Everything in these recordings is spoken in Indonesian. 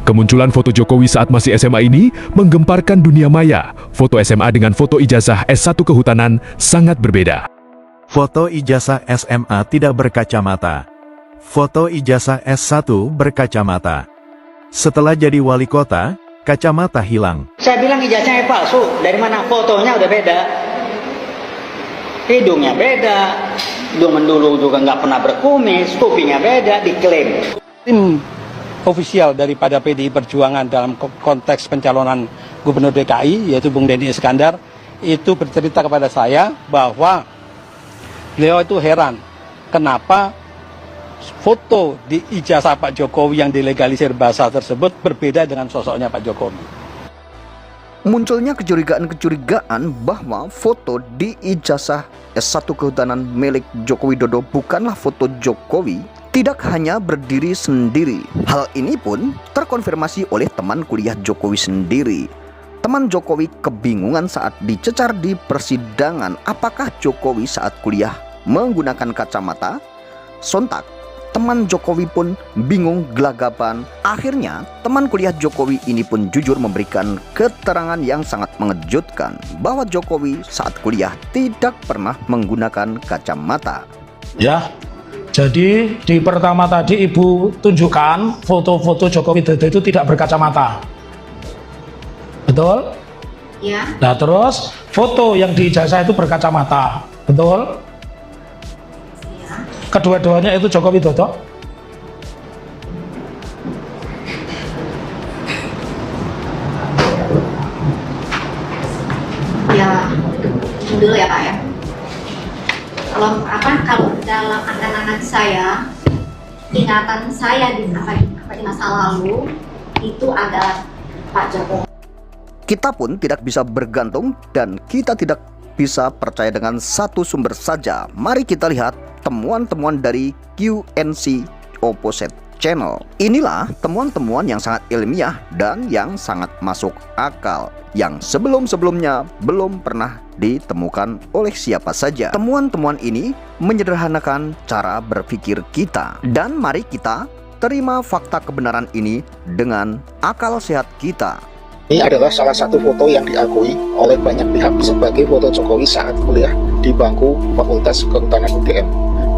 Kemunculan foto Jokowi saat masih SMA ini menggemparkan dunia maya. Foto SMA dengan foto ijazah S1 Kehutanan sangat berbeda. Foto ijazah SMA tidak berkacamata. Foto ijazah S1 berkacamata. Setelah jadi wali kota, kacamata hilang. Saya bilang ijazahnya palsu, dari mana fotonya udah beda. Hidungnya beda, hidung mendulu juga nggak pernah berkumis, kupingnya beda, diklaim. Tim ofisial daripada PDI Perjuangan dalam konteks pencalonan Gubernur DKI, yaitu Bung Denny Iskandar, itu bercerita kepada saya bahwa beliau itu heran kenapa foto di ijazah Pak Jokowi yang dilegalisir bahasa tersebut berbeda dengan sosoknya Pak Jokowi. Munculnya kecurigaan-kecurigaan bahwa foto di ijazah S1 Kehutanan milik Joko Widodo bukanlah foto Jokowi tidak hanya berdiri sendiri. Hal ini pun terkonfirmasi oleh teman kuliah Jokowi sendiri. Teman Jokowi kebingungan saat dicecar di persidangan apakah Jokowi saat kuliah menggunakan kacamata. Sontak teman Jokowi pun bingung gelagapan. Akhirnya teman kuliah Jokowi ini pun jujur memberikan keterangan yang sangat mengejutkan bahwa Jokowi saat kuliah tidak pernah menggunakan kacamata. Ya, jadi di pertama tadi Ibu tunjukkan foto-foto Joko Widodo itu tidak berkacamata. Betul? Ya. Nah terus foto yang di ijazah itu berkacamata. Betul? Ya. Kedua-duanya itu Joko Widodo. Ya, dulu ya Pak ya. Kalau dalam angan-angan saya, ingatan saya di masa lalu itu ada Pak Jokowi. Kita pun tidak bisa bergantung dan kita tidak bisa percaya dengan satu sumber saja. Mari kita lihat temuan-temuan dari QNC Opposite Channel. Inilah temuan-temuan yang sangat ilmiah dan yang sangat masuk akal, yang sebelum-sebelumnya belum pernah ditemukan oleh siapa saja. Temuan-temuan ini menyederhanakan cara berpikir kita. Dan mari kita terima fakta kebenaran ini dengan akal sehat kita. Ini adalah salah satu foto yang diakui oleh banyak pihak sebagai foto Jokowi saat kuliah di bangku Fakultas Kehutanan UGM.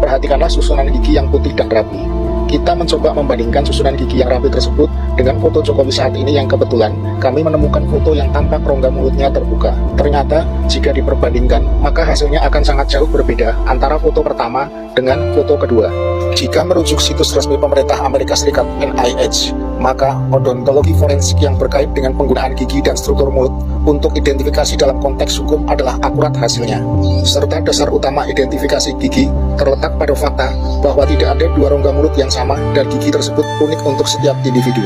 Perhatikanlah susunan gigi yang putih dan rapi. Kita mencoba membandingkan susunan gigi yang rapi tersebut dengan foto Jokowi saat ini yang kebetulan kami menemukan foto yang tampak rongga mulutnya terbuka. Ternyata jika diperbandingkan maka hasilnya akan sangat jauh berbeda antara foto pertama dengan foto kedua. Jika merujuk situs resmi pemerintah Amerika Serikat NIH, maka odontologi forensik yang berkait dengan penggunaan gigi dan struktur mulut untuk identifikasi dalam konteks hukum adalah akurat hasilnya. Serta dasar utama identifikasi gigi terletak pada fakta bahwa tidak ada dua rongga mulut yang sama dan gigi tersebut unik untuk setiap individu.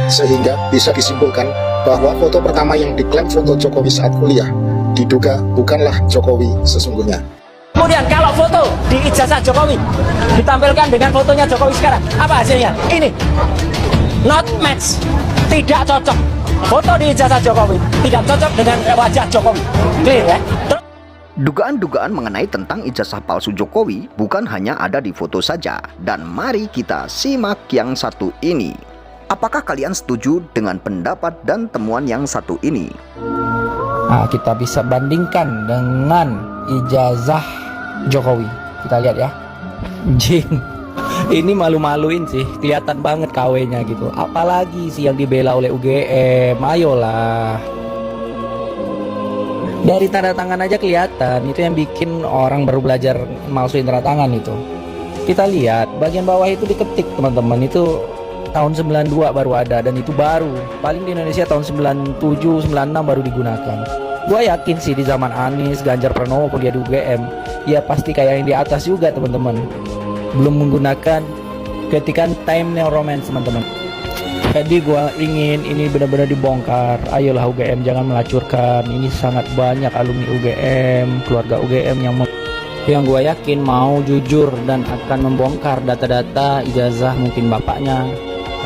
Sehingga bisa disimpulkan bahwa foto pertama yang diklaim foto Jokowi saat kuliah diduga bukanlah Jokowi sesungguhnya. Kemudian kalau foto di ijazah Jokowi ditampilkan dengan fotonya Jokowi sekarang, apa hasilnya? Ini not match, tidak cocok. Foto di ijazah Jokowi tidak cocok dengan wajah Jokowi. Clear ya? Dugaan-dugaan mengenai tentang ijazah palsu Jokowi bukan hanya ada di foto saja. Dan mari kita simak yang satu ini. Apakah kalian setuju dengan pendapat dan temuan yang satu ini? Nah, kita bisa bandingkan dengan ijazah Jokowi. Kita lihat ya. Jing, ini malu-maluin sih. Kelihatan banget KW-nya gitu. Apalagi sih yang dibela oleh UGM. Ayolah. Dari tanda tangan aja kelihatan. Itu yang bikin orang baru belajar malsuin tanda tangan itu. Kita lihat bagian bawah itu diketik teman-teman. Itu tahun 92 baru ada dan itu baru. Paling di Indonesia tahun 97, 96 baru digunakan. Gua yakin sih di zaman Anies, Ganjar Pranowo kuliah di UGM, ya pasti kayak yang di atas juga teman-teman. Belum menggunakan ketikan time neo romance teman-teman. Jadi gua ingin ini benar-benar dibongkar. Ayolah UGM jangan melacurkan. Ini sangat banyak alumni UGM, keluarga UGM yang gua yakin mau jujur dan akan membongkar data-data ijazah mungkin bapaknya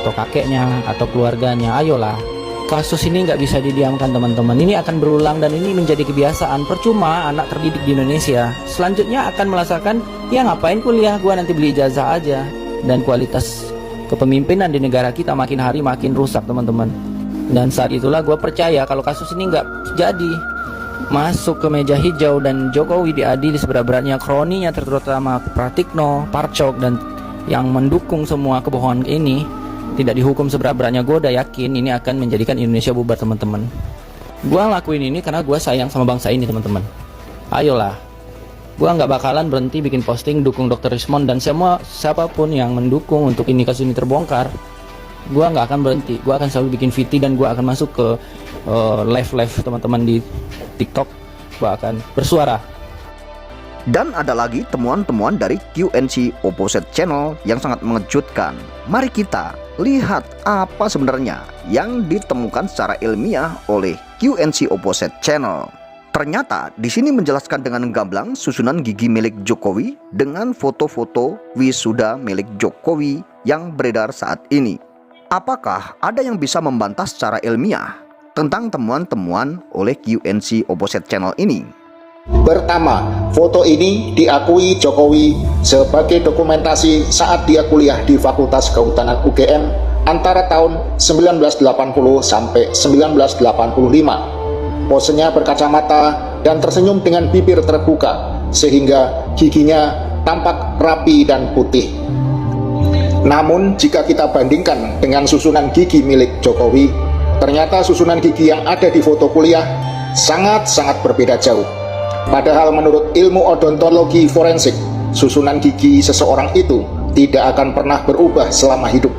atau kakeknya atau keluarganya. Ayolah. Kasus ini nggak bisa didiamkan teman-teman. Ini akan berulang dan ini menjadi kebiasaan. Percuma anak terdidik di Indonesia selanjutnya akan merasakan ya ngapain kuliah, gua nanti beli ijazah aja. Dan kualitas kepemimpinan di negara kita makin hari makin rusak, teman-teman. Dan saat itulah gue percaya kalau kasus ini nggak jadi masuk ke meja hijau dan Jokowi diadili seberat-beratnya, kroninya terutama Pratikno, Parcok, dan yang mendukung semua kebohongan ini tidak dihukum seberat-beratnya, gue udah yakin ini akan menjadikan Indonesia bubar, teman-teman. Gue lakuin ini karena gue sayang sama bangsa ini, teman-teman. Ayolah, gue nggak bakalan berhenti bikin posting dukung Dr. Rismond dan siapapun yang mendukung untuk ini kasus ini terbongkar. Gue nggak akan berhenti, gue akan selalu bikin VT dan gue akan masuk ke live teman-teman di TikTok. Gue akan bersuara. Dan ada lagi temuan-temuan dari QNC Opposite Channel yang sangat mengejutkan. Mari kita lihat apa sebenarnya yang ditemukan secara ilmiah oleh QNC Opposite Channel. Ternyata di sini menjelaskan dengan gamblang susunan gigi milik Jokowi dengan foto-foto wisuda milik Jokowi yang beredar saat ini. Apakah ada yang bisa membantah secara ilmiah tentang temuan-temuan oleh QNC Opposite Channel ini? Pertama, foto ini diakui Jokowi sebagai dokumentasi saat dia kuliah di Fakultas Kehutanan UGM antara tahun 1980 sampai 1985. Posenya berkacamata dan tersenyum dengan bibir terbuka sehingga giginya tampak rapi dan putih. Namun jika kita bandingkan dengan susunan gigi milik Jokowi, ternyata susunan gigi yang ada di foto kuliah sangat-sangat berbeda jauh. Padahal menurut ilmu odontologi forensik, susunan gigi seseorang itu tidak akan pernah berubah selama hidup.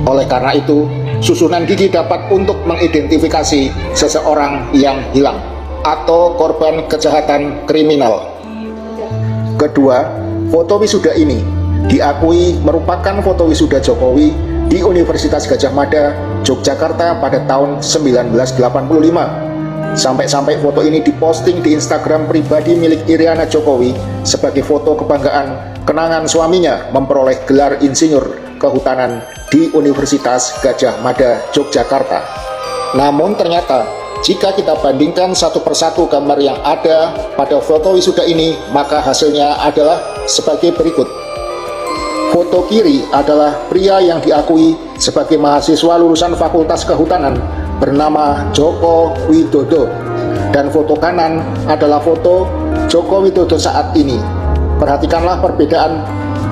Oleh karena itu, susunan gigi dapat untuk mengidentifikasi seseorang yang hilang atau korban kejahatan kriminal. Kedua, foto wisuda ini diakui merupakan foto wisuda Jokowi di Universitas Gadjah Mada, Yogyakarta pada tahun 1985. Sampai-sampai foto ini diposting di Instagram pribadi milik Iriana Jokowi sebagai foto kebanggaan kenangan suaminya memperoleh gelar insinyur kehutanan di Universitas Gadjah Mada, Yogyakarta. Namun ternyata jika kita bandingkan satu persatu gambar yang ada pada foto wisuda ini, maka hasilnya adalah sebagai berikut. Foto kiri adalah pria yang diakui sebagai mahasiswa lulusan Fakultas Kehutanan bernama Joko Widodo, dan foto kanan adalah foto Joko Widodo saat ini. Perhatikanlah perbedaan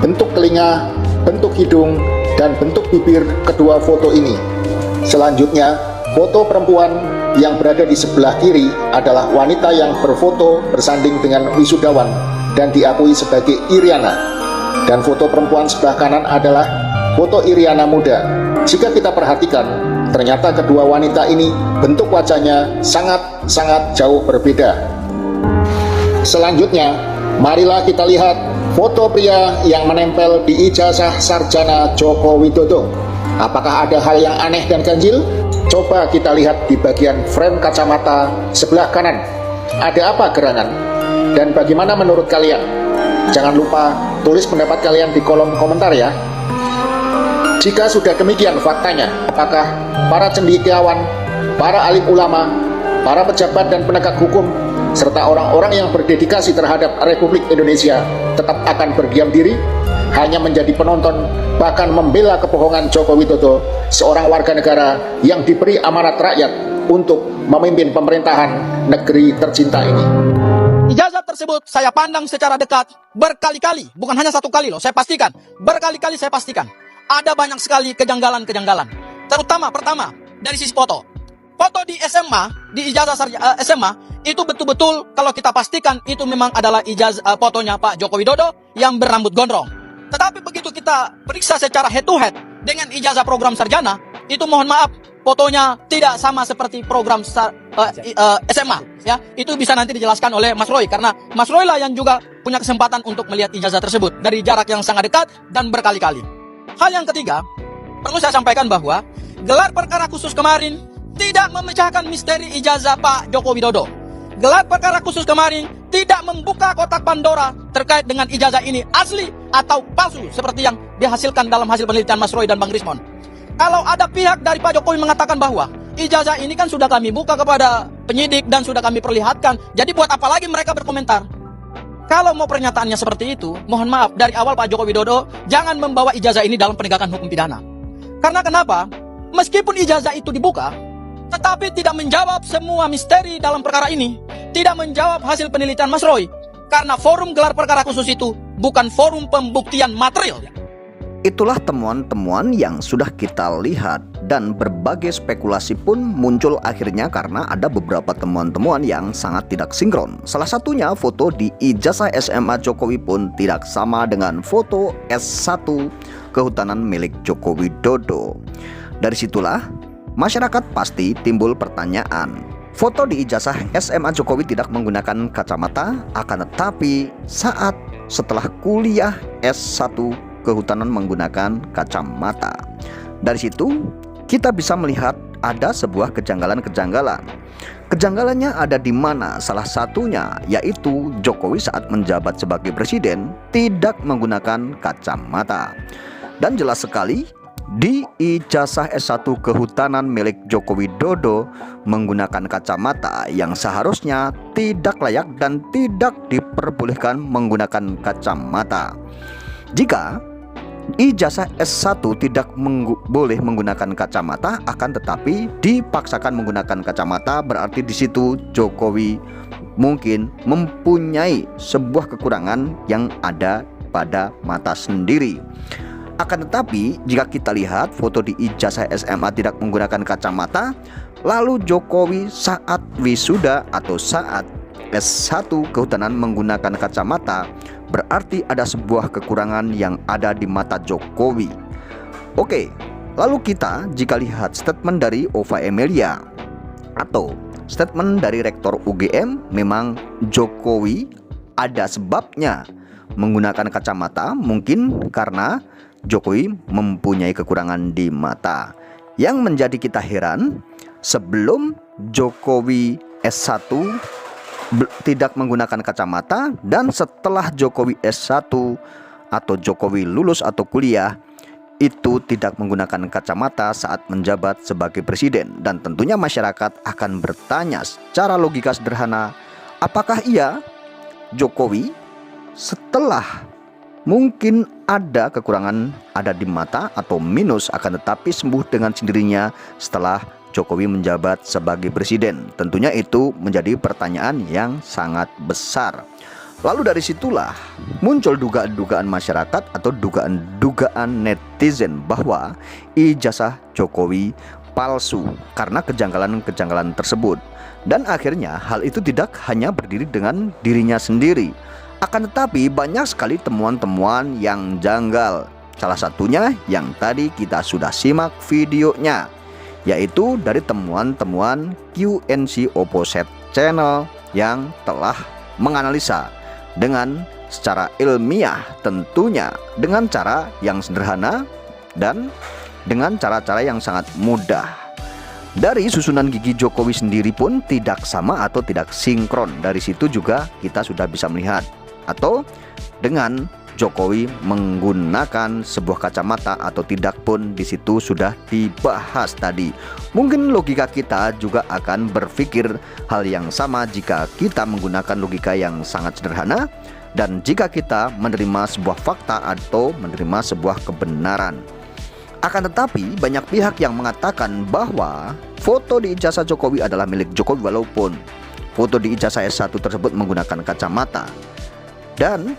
bentuk telinga, bentuk hidung, dan bentuk bibir kedua foto ini. Selanjutnya, foto perempuan yang berada di sebelah kiri adalah wanita yang berfoto bersanding dengan wisudawan dan diakui sebagai Iriana, dan foto perempuan sebelah kanan adalah foto Iriana muda. Jika kita perhatikan, ternyata kedua wanita ini bentuk wajahnya sangat-sangat jauh berbeda. Selanjutnya, marilah kita lihat foto pria yang menempel di ijazah sarjana Joko Widodo. Apakah ada hal yang aneh dan ganjil? Coba kita lihat di bagian frame kacamata sebelah kanan. Ada apa gerangan? Dan bagaimana menurut kalian? Jangan lupa tulis pendapat kalian di kolom komentar ya. Jika sudah demikian faktanya, apakah para cendekiawan, para alim ulama, para pejabat dan penegak hukum, serta orang-orang yang berdedikasi terhadap Republik Indonesia tetap akan berdiam diri, hanya menjadi penonton, bahkan membela kebohongan Joko Widodo, seorang warga negara yang diberi amanat rakyat untuk memimpin pemerintahan negeri tercinta ini? Ijazah tersebut saya pandang secara dekat berkali-kali, bukan hanya satu kali loh, saya pastikan, berkali-kali saya pastikan. Ada banyak sekali kejanggalan-kejanggalan. Terutama pertama dari sisi foto. Foto di SMA, di ijazah SMA itu betul-betul kalau kita pastikan itu memang adalah ijazah fotonya Pak Joko Widodo yang berambut gondrong. Tetapi begitu kita periksa secara head to head dengan ijazah program sarjana, itu mohon maaf fotonya tidak sama seperti program SMA ya. Itu bisa nanti dijelaskan oleh Mas Roy karena Mas Roy lah yang juga punya kesempatan untuk melihat ijazah tersebut dari jarak yang sangat dekat dan berkali-kali. Hal yang ketiga, perlu saya sampaikan bahwa gelar perkara khusus kemarin tidak memecahkan misteri ijazah Pak Joko Widodo. Gelar perkara khusus kemarin tidak membuka kotak Pandora terkait dengan ijazah ini asli atau palsu seperti yang dihasilkan dalam hasil penelitian Mas Roy dan Bang Rismond. Kalau ada pihak dari Pak Jokowi mengatakan bahwa ijazah ini kan sudah kami buka kepada penyidik dan sudah kami perlihatkan, jadi buat apa lagi mereka berkomentar? Kalau mau pernyataannya seperti itu, mohon maaf, dari awal Pak Joko Widodo jangan membawa ijazah ini dalam penegakan hukum pidana. Karena kenapa? Meskipun ijazah itu dibuka, tetapi tidak menjawab semua misteri dalam perkara ini, tidak menjawab hasil penelitian Mas Roy, karena forum gelar perkara khusus itu bukan forum pembuktian material. Itulah temuan-temuan yang sudah kita lihat dan berbagai spekulasi pun muncul akhirnya karena ada beberapa temuan-temuan yang sangat tidak sinkron. Salah satunya foto di ijazah SMA Jokowi pun tidak sama dengan foto S1 kehutanan milik Joko Widodo. Dari situlah masyarakat pasti timbul pertanyaan. Foto di ijazah SMA Jokowi tidak menggunakan kacamata, akan tetapi saat setelah kuliah S1 kehutanan menggunakan kacamata. Dari situ kita bisa melihat ada sebuah kejanggalan-kejanggalan. Kejanggalannya ada di mana? Salah satunya yaitu Jokowi saat menjabat sebagai presiden tidak menggunakan kacamata. Dan jelas sekali di ijazah S1 kehutanan milik Joko Widodo menggunakan kacamata yang seharusnya tidak layak dan tidak diperbolehkan menggunakan kacamata. Jika ijazah S1 tidak boleh menggunakan kacamata, akan tetapi dipaksakan menggunakan kacamata, berarti di situ Jokowi mungkin mempunyai sebuah kekurangan yang ada pada mata sendiri. Akan tetapi jika kita lihat foto di ijazah SMA tidak menggunakan kacamata, lalu Jokowi saat wisuda atau saat S1 kehutanan menggunakan kacamata, berarti ada sebuah kekurangan yang ada di mata Jokowi. Oke, lalu kita jika lihat statement dari Ova Emilia atau statement dari Rektor UGM, memang Jokowi ada sebabnya menggunakan kacamata, mungkin karena Jokowi mempunyai kekurangan di mata. Yang menjadi kita heran, sebelum Jokowi S1 tidak menggunakan kacamata, dan setelah Jokowi S1 atau Jokowi lulus atau kuliah itu tidak menggunakan kacamata saat menjabat sebagai presiden. Dan tentunya masyarakat akan bertanya secara logika sederhana, apakah iya Jokowi setelah mungkin ada kekurangan ada di mata atau minus, akan tetapi sembuh dengan sendirinya setelah Jokowi menjabat sebagai presiden? Tentunya itu menjadi pertanyaan yang sangat besar. Lalu dari situlah muncul dugaan-dugaan masyarakat atau dugaan-dugaan netizen bahwa ijazah Jokowi palsu karena kejanggalan-kejanggalan tersebut. Dan akhirnya hal itu tidak hanya berdiri dengan dirinya sendiri, akan tetapi banyak sekali temuan-temuan yang janggal. Salah satunya yang tadi kita sudah simak videonya, yaitu dari temuan-temuan QNC Opposite Channel yang telah menganalisa dengan secara ilmiah, tentunya dengan cara yang sederhana dan dengan cara-cara yang sangat mudah. Dari susunan gigi Jokowi sendiri pun tidak sama atau tidak sinkron. Dari situ juga kita sudah bisa melihat. Atau dengan Jokowi menggunakan sebuah kacamata atau tidak pun di situ sudah dibahas tadi. Mungkin logika kita juga akan berpikir hal yang sama jika kita menggunakan logika yang sangat sederhana dan jika kita menerima sebuah fakta atau menerima sebuah kebenaran. Akan tetapi banyak pihak yang mengatakan bahwa foto di ijazah Jokowi adalah milik Jokowi walaupun foto di ijazah S1 tersebut menggunakan kacamata. Dan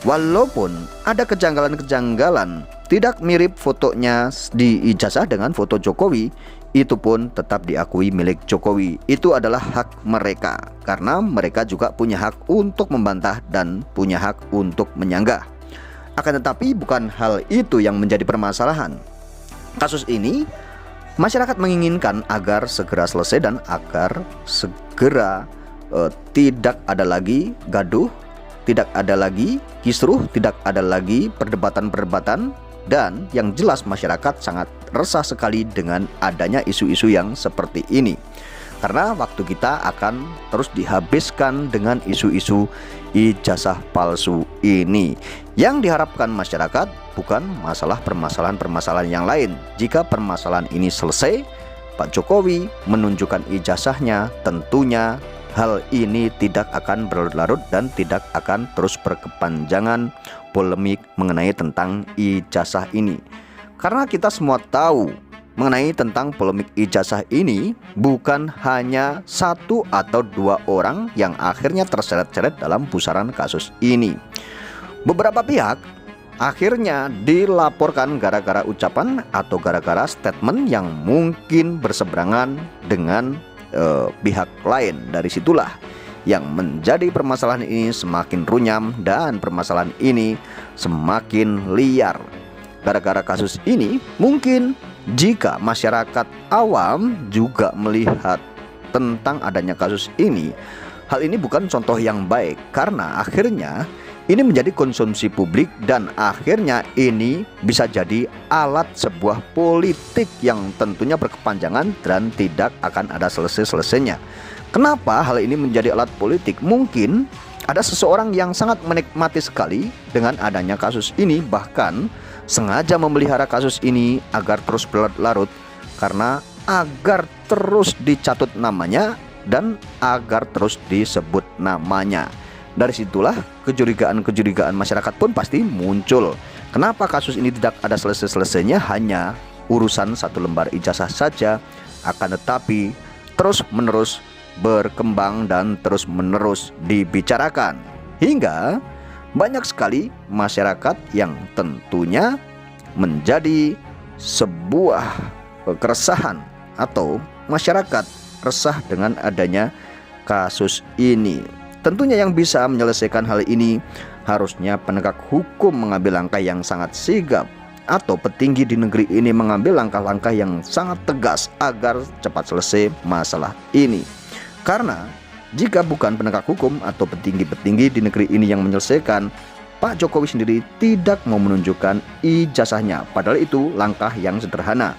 walaupun ada kejanggalan-kejanggalan, tidak mirip fotonya di ijazah dengan foto Jokowi, itu pun tetap diakui milik Jokowi. Itu adalah hak mereka, karena mereka juga punya hak untuk membantah dan punya hak untuk menyanggah. Akan tetapi bukan hal itu yang menjadi permasalahan. Kasus ini masyarakat menginginkan agar segera selesai dan agar segera tidak ada lagi gaduh, tidak ada lagi kisruh, tidak ada lagi perdebatan-perdebatan. Dan yang jelas masyarakat sangat resah sekali dengan adanya isu-isu yang seperti ini, karena waktu kita akan terus dihabiskan dengan isu-isu ijazah palsu ini. Yang diharapkan masyarakat bukan masalah permasalahan-permasalahan yang lain. Jika permasalahan ini selesai, Pak Jokowi menunjukkan ijazahnya, tentunya hal ini tidak akan berlarut dan tidak akan terus berkepanjangan polemik mengenai tentang ijazah ini. Karena kita semua tahu mengenai tentang polemik ijazah ini, bukan hanya 1 atau 2 orang yang akhirnya terseret-seret dalam pusaran kasus ini. Beberapa pihak akhirnya dilaporkan gara-gara ucapan atau gara-gara statement yang mungkin berseberangan dengan pihak lain. Dari situlah yang menjadi permasalahan ini semakin runyam dan permasalahan ini semakin liar. Gara-gara kasus ini, mungkin jika masyarakat awam juga melihat tentang adanya kasus ini, hal ini bukan contoh yang baik, karena akhirnya ini menjadi konsumsi publik dan akhirnya ini bisa jadi alat sebuah politik yang tentunya berkepanjangan dan tidak akan ada selesai-selesainya. Kenapa hal ini menjadi alat politik? Mungkin ada seseorang yang sangat menikmati sekali dengan adanya kasus ini, bahkan sengaja memelihara kasus ini agar terus berlarut, karena agar terus dicatut namanya dan agar terus disebut namanya. Dari situlah kecurigaan-kecurigaan masyarakat pun pasti muncul. Kenapa kasus ini tidak ada selesai-selesainya, hanya urusan 1 lembar ijazah saja, akan tetapi terus-menerus berkembang dan terus-menerus dibicarakan. Hingga banyak sekali masyarakat yang tentunya menjadi sebuah keresahan atau masyarakat resah dengan adanya kasus ini. Tentunya yang bisa menyelesaikan hal ini harusnya penegak hukum mengambil langkah yang sangat sigap, atau petinggi di negeri ini mengambil langkah-langkah yang sangat tegas agar cepat selesai masalah ini. Karena jika bukan penegak hukum atau petinggi-petinggi di negeri ini yang menyelesaikan, Pak Jokowi sendiri tidak mau menunjukkan ijazahnya. Padahal itu langkah yang sederhana.